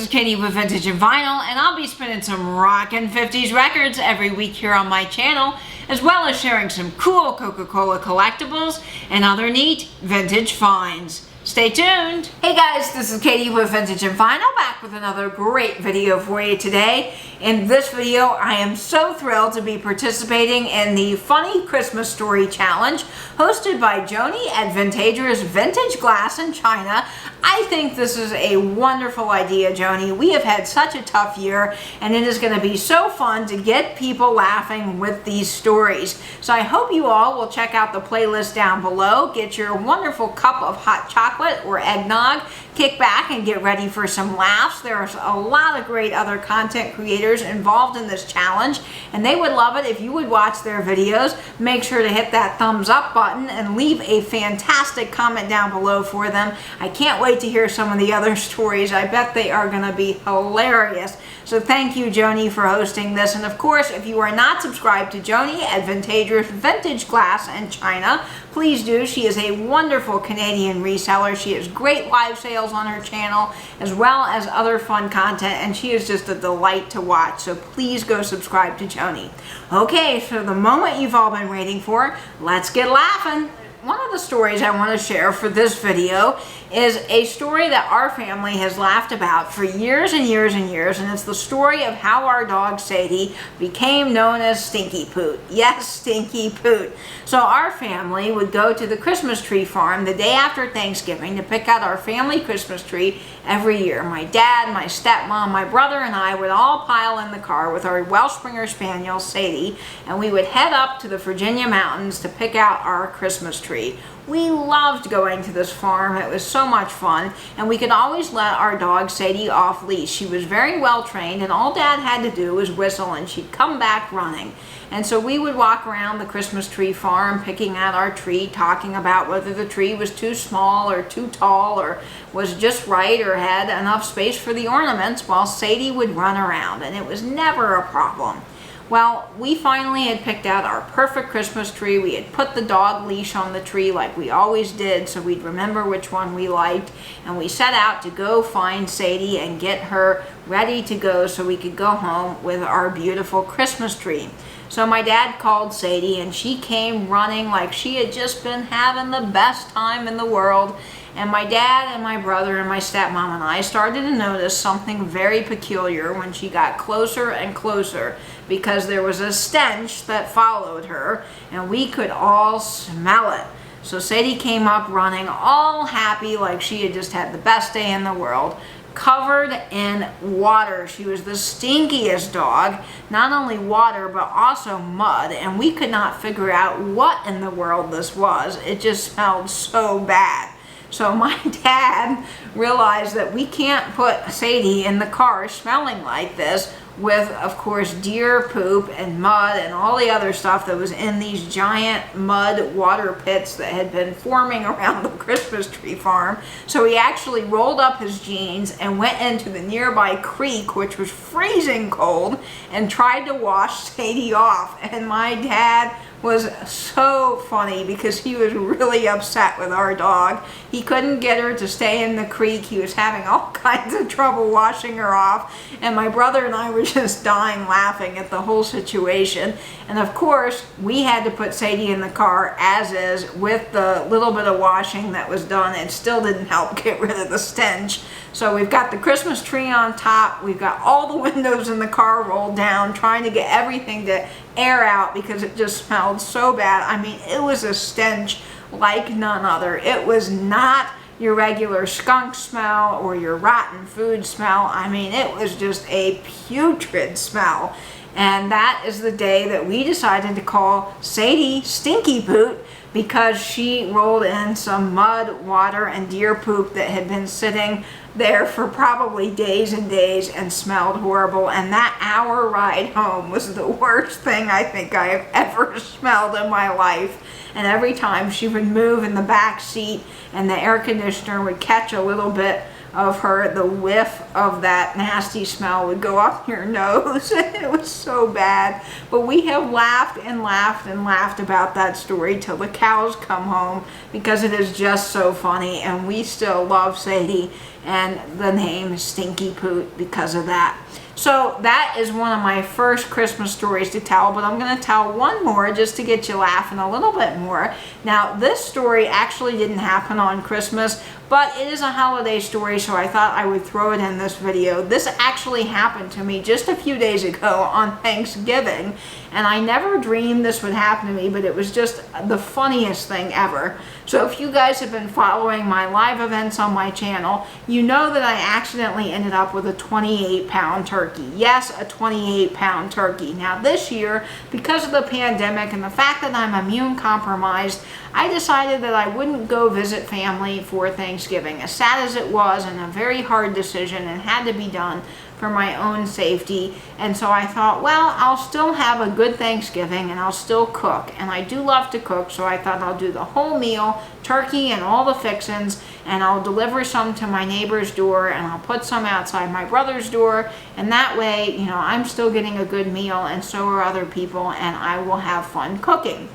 Katie with Vintage and Vinyl, and I'll be spinning some rockin' 50s records every week here on my channel, as well as sharing some cool Coca-Cola collectibles and other neat vintage finds. Stay tuned! Hey guys, this is Katie with Vintage and Vinyl, back with another great video for you today. In this video, I am so thrilled to be participating in the Funny Christmas Story Challenge hosted by Joni at Vintagerous Vintage Glass in China. I think this is a wonderful idea, Joni. We have had such a tough year, and it is going to be so fun to get people laughing with these stories. So I hope you all will check out the playlist down below, get your wonderful cup of hot chocolate or eggnog, kick back and get ready for some laughs. There's a lot of great other content creators involved in this challenge, and they would love it if you would watch their videos. Make sure to hit that thumbs up button and leave a fantastic comment down below for them. I can't wait to hear some of the other stories. I bet they are going to be hilarious. So thank you, Joni, for hosting this. And of course, if you are not subscribed to Joni at Vintagerous Vintage Glass in China, please do. She is a wonderful Canadian reseller. She has great live sales on her channel, as well as other fun content, and she is just a delight to watch. So please go subscribe to Joni. Okay, so the moment you've all been waiting for, let's get laughing. One of the stories I want to share for this video is a story that our family has laughed about for years and years and years, and it's the story of how our dog Sadie became known as Stinky Poot. Yes, Stinky Poot. So our family would go to the Christmas tree farm the day after Thanksgiving to pick out our family Christmas tree every year. My dad, my stepmom, my brother, and I would all pile in the car with our Welsh Springer Spaniel Sadie, and we would head up to the Virginia mountains to pick out our Christmas tree. We loved going to this farm. It was so much fun, and we could always let our dog Sadie off leash. She was very well trained, and all Dad had to do was whistle and she'd come back running. And so we would walk around the Christmas tree farm picking out our tree, talking about whether the tree was too small or too tall or was just right or had enough space for the ornaments, while Sadie would run around, and it was never a problem. Well, we finally had picked out our perfect Christmas tree. We had put the dog leash on the tree like we always did, so we'd remember which one we liked, and we set out to go find Sadie and get her ready to go so we could go home with our beautiful Christmas tree. So my dad called Sadie, and she came running like she had just been having the best time in the world. And my dad and my brother and my stepmom and I started to notice something very peculiar when she got closer and closer, because there was a stench that followed her, and we could all smell it. So Sadie came up running all happy like she had just had the best day in the world, covered in water. She was the stinkiest dog, not only water but also mud, and we could not figure out what in the world this was. It just smelled so bad. So my dad realized that we can't put Sadie in the car smelling like this with, of course, deer poop and mud and all the other stuff that was in these giant mud water pits that had been forming around the Christmas tree farm. So he actually rolled up his jeans and went into the nearby creek, which was freezing cold, and tried to wash Sadie off. And my dad was so funny because he was really upset with our dog. He couldn't get her to stay in the creek. He was having all kinds of trouble washing her off, and my brother and I were just dying laughing at the whole situation. And of course, we had to put Sadie in the car as is with the little bit of washing that was done. It still didn't help get rid of the stench. So we've got the Christmas tree on top, we've got all the windows in the car rolled down, trying to get everything to air out because it just smelled so bad. I mean, it was a stench like none other. It was not your regular skunk smell or your rotten food smell. I mean, it was just a putrid smell. And that is the day that we decided to call Sadie Stinky Poot, because she rolled in some mud, water, and deer poop that had been sitting there for probably days and days and smelled horrible. And that hour ride home was the worst thing I think I have ever smelled in my life. And every time she would move in the back seat and the air conditioner would catch a little bit of her, the whiff of that nasty smell would go up your nose. It was so bad. But we have laughed and laughed and laughed about that story till the cows come home, because it is just so funny, and we still love Sadie and the name Stinky Poot because of that. So that is one of my first Christmas stories to tell, but I'm going to tell one more just to get you laughing a little bit more. Now, this story actually didn't happen on Christmas, but it is a holiday story, so I thought I would throw it in this video. This actually happened to me just a few days ago on Thanksgiving, and I never dreamed this would happen to me, but it was just the funniest thing ever. So if you guys have been following my live events on my channel, you know that I accidentally ended up with a 28-pound turkey. Yes, a 28-pound turkey. Now this year, because of the pandemic and the fact that I'm immune compromised, I decided that I wouldn't go visit family for Thanksgiving, as sad as it was and a very hard decision and had to be done for my own safety. And so I thought, well, I'll still have a good Thanksgiving and I'll still cook. And I do love to cook, so I thought I'll do the whole meal, turkey and all the fixins, and I'll deliver some to my neighbor's door and I'll put some outside my brother's door. And that way, you know, I'm still getting a good meal and so are other people, and I will have fun cooking.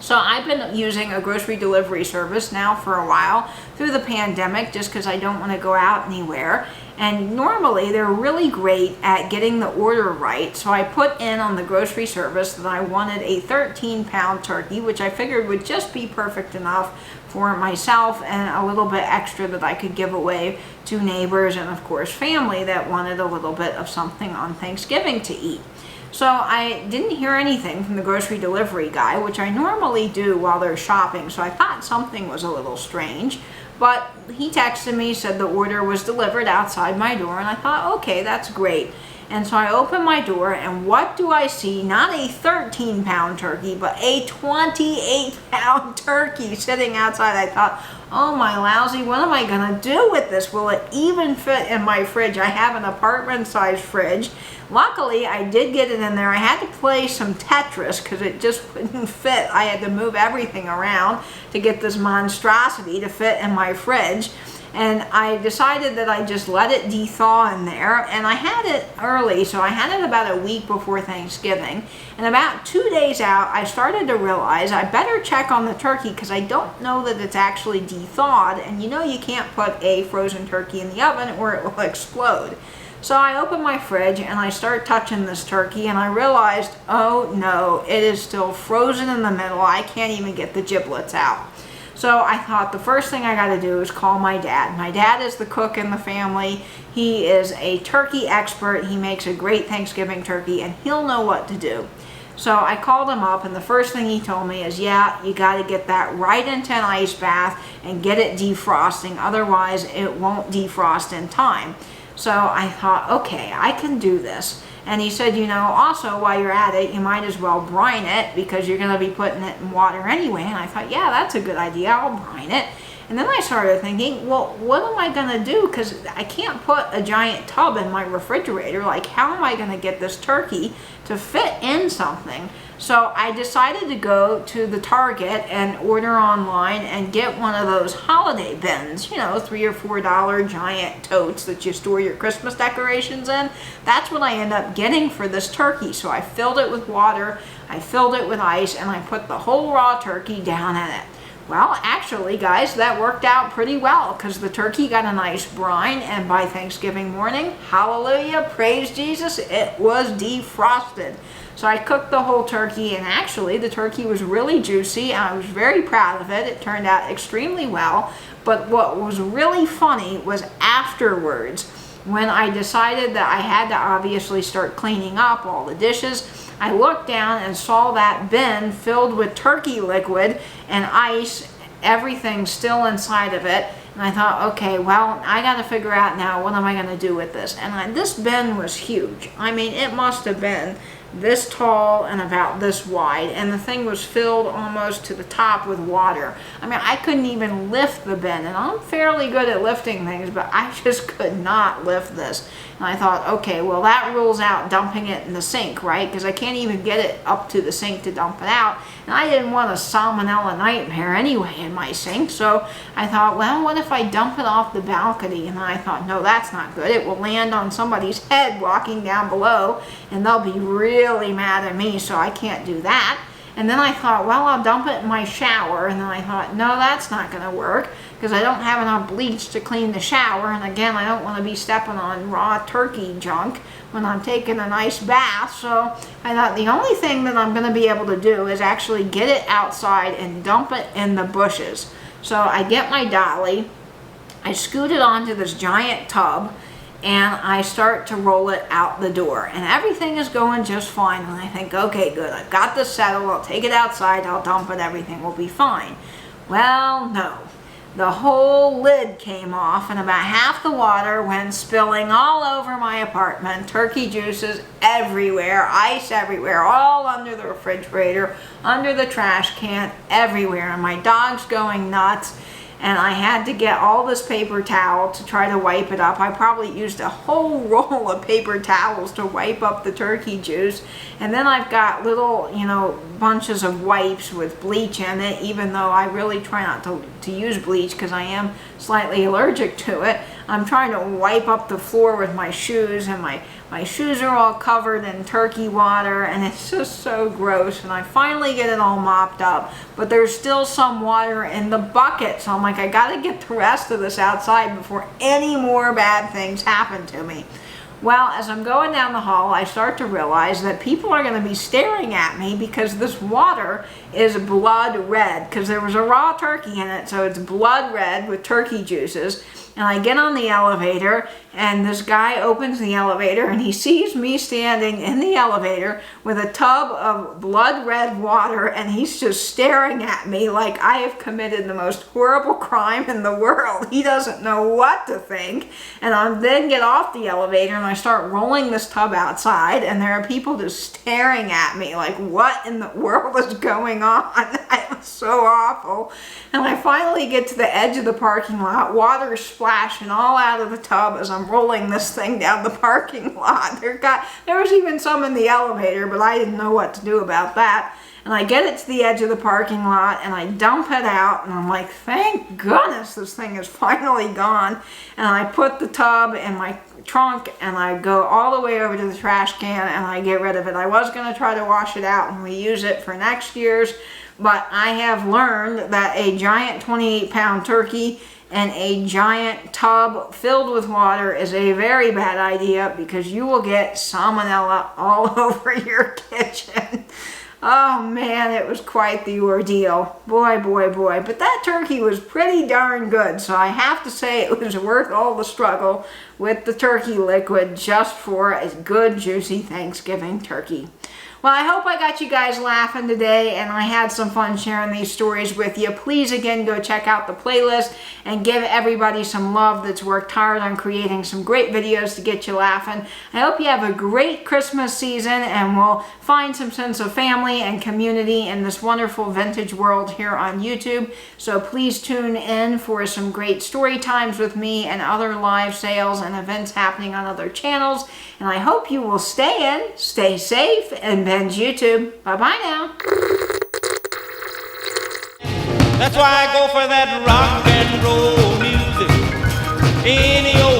So I've been using a grocery delivery service now for a while through the pandemic, just because I don't want to go out anywhere. And normally they're really great at getting the order right. So I put in on the grocery service that I wanted a 13-pound turkey, which I figured would just be perfect enough for myself and a little bit extra that I could give away to neighbors and of course family that wanted a little bit of something on Thanksgiving to eat. So I didn't hear anything from the grocery delivery guy, which I normally do while they're shopping, so I thought something was a little strange. But he texted me, said the order was delivered outside my door, and I thought, okay, that's great. And so I opened my door, and what do I see? Not a 13-pound turkey, but a 28-pound turkey sitting outside. I thought, oh my lousy, what am I going to do with this? Will it even fit in my fridge? I have an apartment-sized fridge. Luckily, I did get it in there. I had to play some Tetris because it just wouldn't fit. I had to move everything around to get this monstrosity to fit in my fridge. And I decided that I just let it de-thaw in there, and I had it early, so I had it about a week before Thanksgiving. And about 2 days out, I started to realize I better check on the turkey because I don't know that it's actually de-thawed, and you know you can't put a frozen turkey in the oven or it will explode. So I open my fridge and I start touching this turkey, and I realized, oh no, it is still frozen in the middle. I can't even get the giblets out. So I thought the first thing I got to do is call my dad. My dad is the cook in the family. He is a turkey expert. He makes a great Thanksgiving turkey, and he'll know what to do. So I called him up, and the first thing he told me is, yeah, you got to get that right into an ice bath and get it defrosting. Otherwise, it won't defrost in time. So I thought, okay, I can do this. And he said, you know, also while you're at it, you might as well brine it because you're going to be putting it in water anyway. And I thought, yeah, that's a good idea. I'll brine it. And then I started thinking, well, what am I going to do? Because I can't put a giant tub in my refrigerator. Like, how am I going to get this turkey to fit in something? So I decided to go to the Target and order online and get one of those holiday bins, you know, $3 or $4 giant totes that you store your Christmas decorations in. That's what I end up getting for this turkey. So I filled it with water, I filled it with ice, and I put the whole raw turkey down in it. Well, actually, guys, that worked out pretty well because the turkey got a nice brine, and by Thanksgiving morning, hallelujah, praise Jesus, it was defrosted. So I cooked the whole turkey, and actually the turkey was really juicy, and I was very proud of it. It turned out extremely well. But what was really funny was afterwards, when I decided that I had to obviously start cleaning up all the dishes, I looked down and saw that bin filled with turkey liquid and ice, everything still inside of it. And I thought, okay, well, I got to figure out now what am I going to do with this. And this bin was huge. I mean, it must have been this tall and about this wide, and the thing was filled almost to the top with water. I mean, I couldn't even lift the bin, and I'm fairly good at lifting things, but I just could not lift this. And I thought, okay, well, that rules out dumping it in the sink, right? Because I can't even get it up to the sink to dump it out, and I didn't want a salmonella nightmare anyway in my sink. So I thought, well, what if I dump it off the balcony? And I thought, no, that's not good. It will land on somebody's head walking down below, and they'll be really mad at me, so I can't do that. And then I thought, well, I'll dump it in my shower. And then I thought, no, that's not going to work, because I don't have enough bleach to clean the shower. And again, I don't want to be stepping on raw turkey junk when I'm taking a nice bath. So I thought the only thing that I'm going to be able to do is actually get it outside and dump it in the bushes. So I get my dolly, I scoot it onto this giant tub, and I start to roll it out the door, and everything is going just fine. And I think, okay, good, I've got this settled, I'll take it outside, I'll dump it, everything will be fine. Well, no. The whole lid came off, and about half the water went spilling all over my apartment. Turkey juices everywhere, ice everywhere, all under the refrigerator, under the trash can, everywhere. And my dog's going nuts. And I had to get all this paper towel to try to wipe it up. I probably used a whole roll of paper towels to wipe up the turkey juice. And then I've got little, bunches of wipes with bleach in it, even though I really try not to use bleach because I am slightly allergic to it. I'm trying to wipe up the floor with my shoes, and my shoes are all covered in turkey water, and it's just so gross. And I finally get it all mopped up, but there's still some water in the bucket. So I'm like, I gotta get the rest of this outside before any more bad things happen to me. Well, as I'm going down the hall, I start to realize that people are going to be staring at me because this water is blood red, because there was a raw turkey in it, so it's blood red with turkey juices. And I get on the elevator, and this guy opens the elevator, and he sees me standing in the elevator with a tub of blood red water, and he's just staring at me like I have committed the most horrible crime in the world. He doesn't know what to think. And I then get off the elevator, and I start rolling this tub outside, and there are people just staring at me like, what in the world is going on? It was so awful. And I finally get to the edge of the parking lot, water splashing all out of the tub as I'm rolling this thing down the parking lot. There was even some in the elevator, but I didn't know what to do about that. And I get it to the edge of the parking lot, and I dump it out, and I'm like, thank goodness this thing is finally gone. And I put the tub in my trunk, and I go all the way over to the trash can, and I get rid of it. I was going to try to wash it out and reuse it for next year's, but I have learned that a giant 28-pound turkey and a giant tub filled with water is a very bad idea, because you will get salmonella all over your kitchen. Oh man, it was quite the ordeal. Boy, boy, boy. But that turkey was pretty darn good, so I have to say it was worth all the struggle with the turkey liquid just for a good, juicy Thanksgiving turkey. Well, I hope I got you guys laughing today, and I had some fun sharing these stories with you. Please, again, go check out the playlist and give everybody some love that's worked hard on creating some great videos to get you laughing. I hope you have a great Christmas season, and we'll find some sense of family and community in this wonderful vintage world here on YouTube. So please tune in for some great story times with me and other live sales and events happening on other channels. And I hope you will stay in, stay safe, and binge YouTube. Bye-bye now. That's why I go for that rock and roll music. Any old